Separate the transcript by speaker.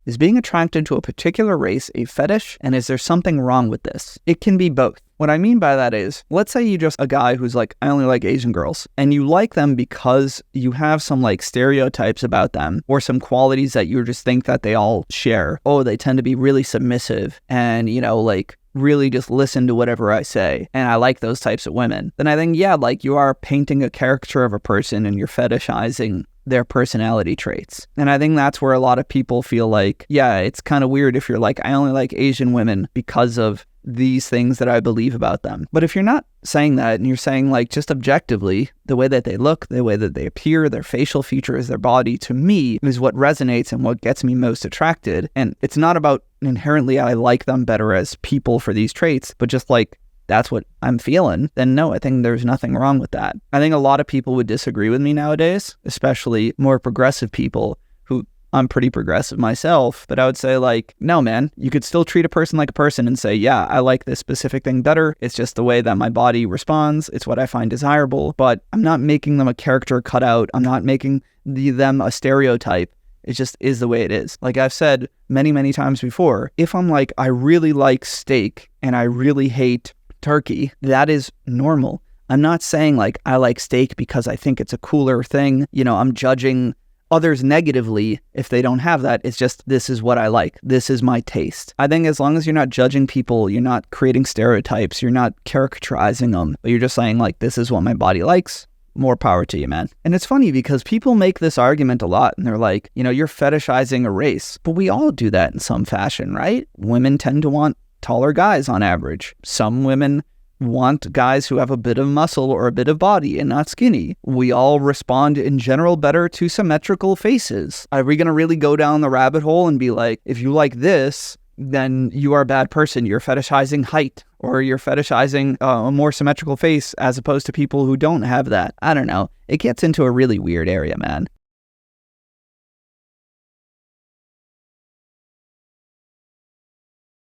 Speaker 1: Is being attracted to a particular race a fetish, and is there something wrong with this? It can be both. What I mean by that is, let's say you just a guy who's like, I only like Asian girls, and you like them because you have some like stereotypes about them or some qualities that you just think that they all share. Oh, they tend to be really submissive and, you know, like really just listen to whatever I say, and I like those types of women. Then I think, yeah, like you are painting a caricature of a person and you're fetishizing their personality traits. And I think that's where a lot of people feel like, yeah, it's kind of weird if you're like, I only like Asian women because of these things that I believe about them. But if you're not saying that and you're saying like just objectively, the way that they look, the way that they appear, their facial features, their body, to me is what resonates and what gets me most attracted. And it's not about inherently I like them better as people for these traits, but just like that's what I'm feeling, then no, I think there's nothing wrong with that. I think a lot of people would disagree with me nowadays, especially more progressive people who I'm pretty progressive myself, but I would say like, no, man, you could still treat a person like a person and say, yeah, I like this specific thing better. It's just the way that my body responds. It's what I find desirable, but I'm not making them a character cutout. I'm not making them a stereotype. It just is the way it is. Like I've said many, many times before, if I'm like, I really like steak and I really hate turkey, that is normal. I'm not saying like I like steak because I think it's a cooler thing. You know, I'm judging others negatively if they don't have that. It's just, this is what I like. This is my taste. I think as long as you're not judging people, you're not creating stereotypes, you're not caricaturizing them, but you're just saying like, this is what my body likes, more power to you, man. And it's funny because people make this argument a lot and they're like, you know, you're fetishizing a race, but we all do that in some fashion, right? Women tend to want taller guys on average. Some women want guys who have a bit of muscle or a bit of body and not skinny. We all respond in general better to symmetrical faces. Are we going to really go down the rabbit hole and be like, if you like this, then you are a bad person. You're fetishizing height, or you're fetishizing a more symmetrical face as opposed to people who don't have that. I don't know. It gets into a really weird area, man.